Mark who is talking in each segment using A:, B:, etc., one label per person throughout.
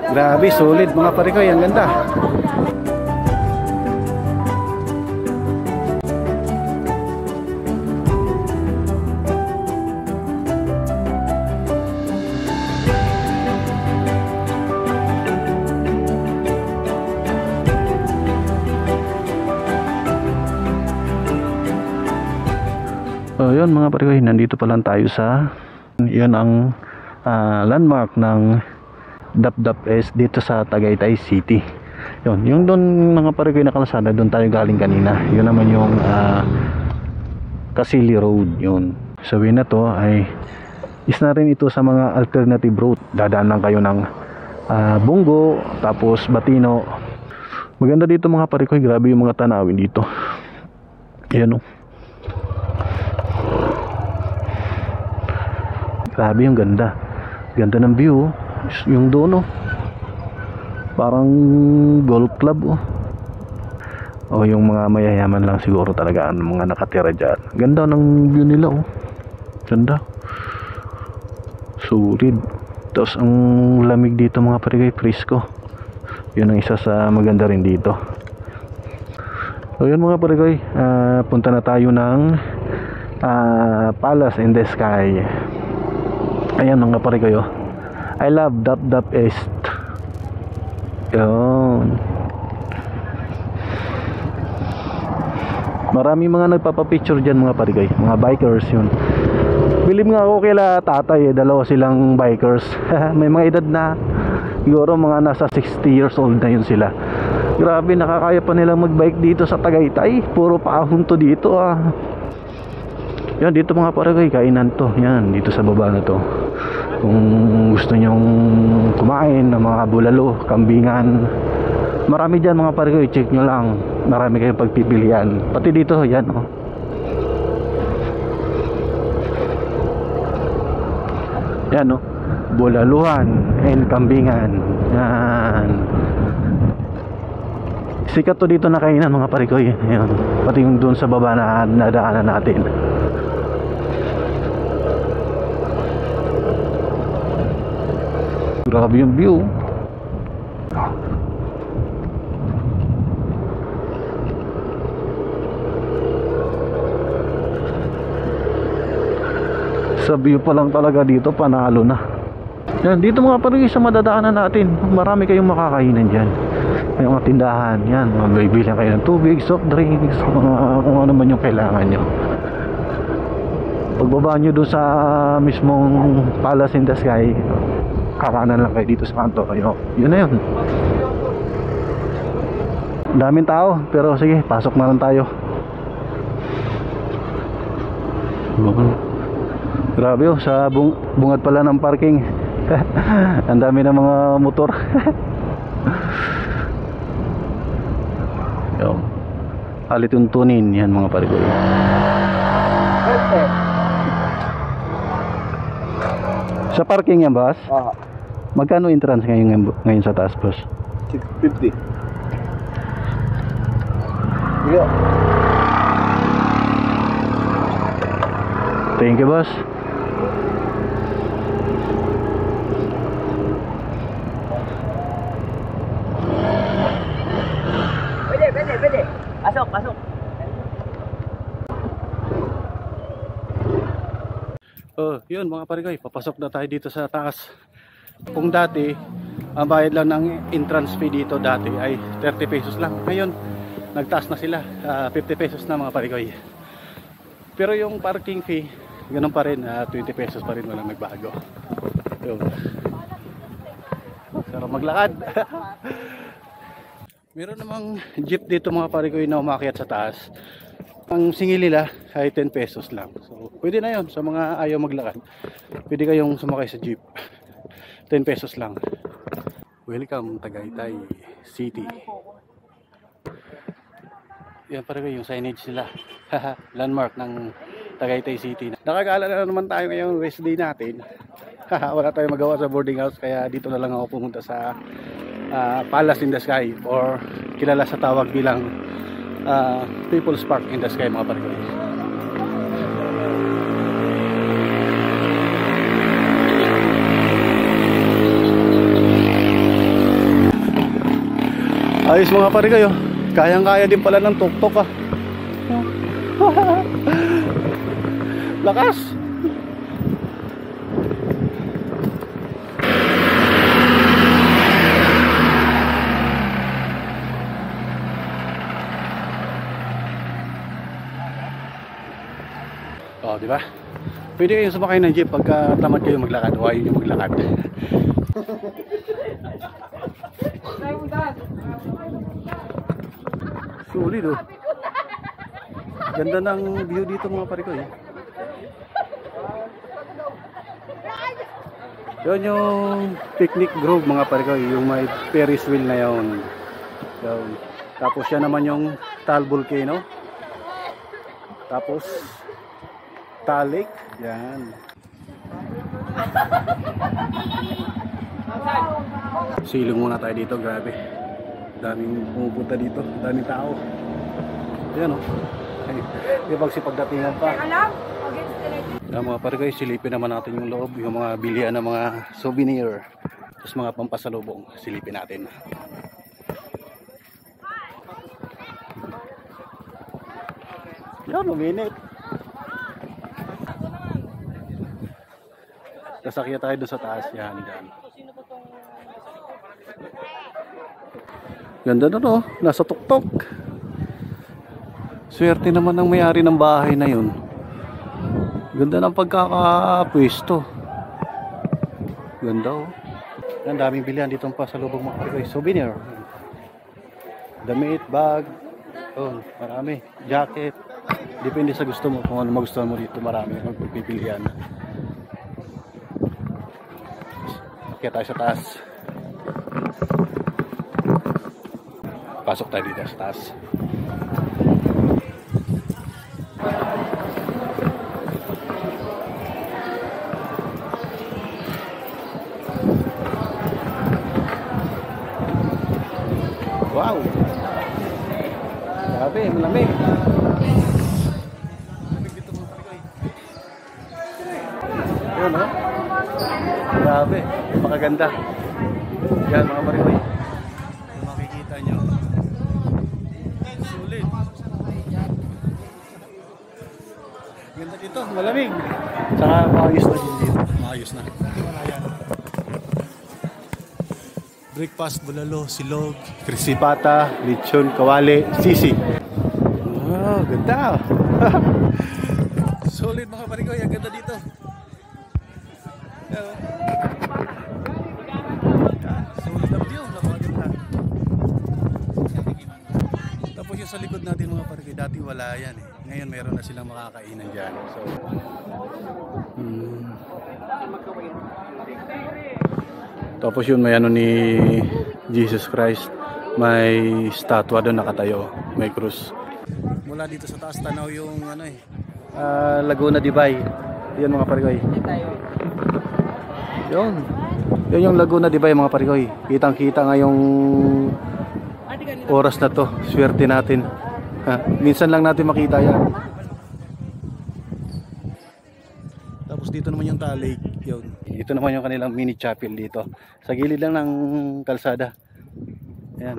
A: Grabe, solid mga parikoy, ang ganda. So yun mga parikoy, nandito pa lang tayo sa yun ang landmark ng Dap-Dap S dito sa Tagaytay City. Yun, yung doon mga parikoy na kalsada, doon tayo galing kanina. Yun naman yung Casili Road yun. Sabihin na to ay isa na rin ito sa mga alternative route. Dadaan lang kayo ng Bungo, tapos Batino. Maganda dito mga parikoy, grabe yung mga tanawin dito. Ayan o. Grabe yung ganda. Ganda ng view. Yung doon, parang golf club. O yung mga mayayaman lang siguro talaga ang mga nakatira dyan. Ganda ng view nila. Ganda. Sulit. Tapos ang lamig dito mga parikoy, fresco. Yun ang isa sa maganda rin dito. So yun mga parikoy, punta na tayo ng Palace in the Sky. Ayan mga parikoy, I love Dap-Dap East. Yun. Marami mga nagpapapicture dyan mga parikoy, mga bikers yun. Bilib nga ako kila tatay, dalawa silang bikers. May mga edad na, siguro mga nasa 60 years old na yun sila. Grabe, nakakaya pa nilang magbike dito sa Tagaytay. Puro paahon to dito Yan, dito mga parikoy, kainan to. Yan, dito sa baba na to. Kung gusto nyong kumain ng mga bulalo, kambingan, marami dyan mga parikoy, check nyo lang. Marami kayong pagpipilian. Pati dito, yan Yan bulaluhan and kambingan. Yan. Sikat to dito na kainan mga parikoy. Yan. Pati yung doon sa baba na nadaanan natin. Grabe yung view. Sa view pa lang talaga dito, panalo na. Yan, dito mga parikoy sa madadaanan natin, marami kayong makakainan dyan. May mga tindahan, yan, mga bibilang kayo ng tubig, soft drinks, mga kung ano man yung kailangan nyo. Pagbaba nyo doon sa mismong Palace in the Sky, kakanan lang kayo dito sa kanto. Yun na yun. Daming tao, pero sige, pasok na lang tayo. Grabe sa bungad pala ng parking. Ang dami ng mga motor. Alit yung tunin yan mga parikoy. Sa parking yan boss? Magkano entrance ngayon sa taas boss?
B: 650.
A: Thank you boss.
B: Pwede. Pasok.
A: Yun mga parikoy, papasok na tayo dito sa taas. Kung dati, ang bayad lang ng entrance fee dito dati ay 30 pesos lang. Ngayon, nagtaas na sila, 50 pesos na mga parikoy. Pero yung parking fee, ganun pa rin, 20 pesos pa rin, walang nagbago. Yun. Sarap maglakad. Meron namang jeep dito mga parikoy na umakyat sa taas. Ang singil nila ay 10 pesos lang. So, pwede na yon sa mga ayaw maglakad. Pwede kayong sumakay sa jeep. 10 pesos lang. Welcome Tagaytay City. Yan pa rin yung signage nila. Landmark ng Tagaytay City. Nakagala na naman tayo ngayong rest day natin. Wala tayong magawa sa boarding house, kaya dito na lang ako pumunta sa Palace in the Sky, or kilala sa tawag bilang People's Park in the Sky mga parikoy.
C: Ayos mga pare kayo. Kayang-kaya din pala ng tuktok ah. Lakas. Oh, di ba? Pwede kayong sumakay ng jeep pagka tamad kayo maglakad o ayaw nyo maglakad. Sulit oh. Ganda ng view dito mga pare ko eh. Yun yung picnic grove mga pare ko, yung may Ferris wheel na yun. Yun. Tapos yan naman yung Taal Volcano. Tapos Taal Lake. Yan. Silong muna tayo dito, grabe. Daming pumupunta dito, daming tao. Yan o. Di ba si pagdatingan pa. Yan mga pare guys, silipin naman natin yung loob, yung mga bilihan ng mga souvenir. Tapos mga pampasalubong, silipin natin. Yan, uminit. Kasakya tayo doon sa taas. Yan, dyan. Ganda na no, nasa tuktok. Swerte naman ng may-ari ng bahay na yun. Ganda ng pagkakapwesto. Ganda oh. Ang daming bilihan dito pa sa lubong mga pare. Souvenir. Damit, bag. Oh, marami. Jacket. Depende sa gusto mo. Kung ano magustuhan mo dito, marami magpipilian. Kaya tayo sa taas. Pasok tayo dito sa taas. Wow! Grabe, malamig. Malamig dito mga pare. Yun o. Grabe, napakaganda. Yan mga pare. Kung makikita nyo. Sulit. Ganda dito, malamig. Saka maayos na din dito. Maayos na. Breakfast, bulalo, silog, krisipata, lechon, kawali, sisig. Wow, ganda. Solid mga pare ko, ang ganda dito. Solid ang view, napakaganda. Tapos yung sa likod natin mga pare ko, dati wala yan eh. Ngayon meron na silang makakainan dyan. So, tapos yun may ano ni Jesus Christ, may statwa doon nakatayo, may krus. Mula dito sa taas tanaw yung ano eh, Laguna de Bay. Yan mga parigoy. Yun yung Laguna de Bay mga parigoy. Kitang kita nga yung oras na to. Swerte natin. Minsan lang natin makita yan. Tapos dito naman yung Taal Lake. Yun. Ito naman yung kanilang mini chapel dito. Sa gilid lang ng kalsada. Ayan.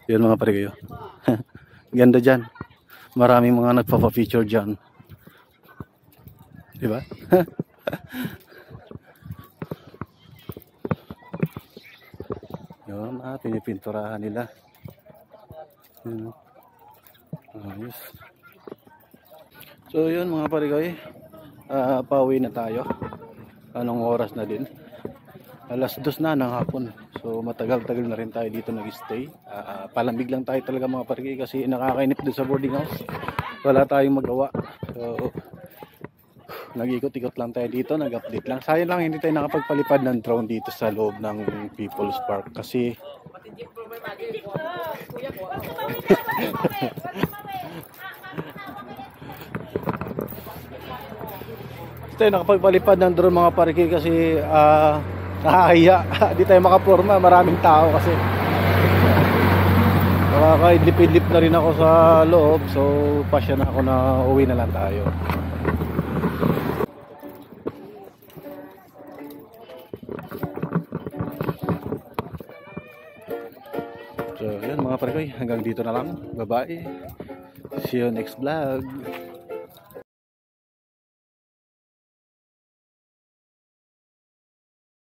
C: Yun mga pare kayo. Ganda dyan. Maraming mga nagpapa-feature dyan. Diba? Yun, pinipinturahan nila. Yun. Ayos. So yun mga pare kayo. Pauwi na tayo. Anong oras na din? Alas 2 na ng hapon. So matagal-tagal na rin tayo dito nag-stay. Palamig lang tayo talaga mga parigi kasi nakakainip doon sa boarding house. Wala tayong magawa. So nag-ikot-ikot lang tayo dito, nag-update lang. Sayang lang hindi tayo nakapagpalipad ng drone dito sa loob ng People's Park kasi tayo nakapagpalipad ng drone mga pariki kasi nakakahiya. Di tayo makaporma, maraming tao kasi nakakaidlip-idlip na rin ako sa loob, so pasya na ako na uwi na lang tayo. So, yan mga pare ko, hanggang dito na lang. Bye-bye. See you next vlog.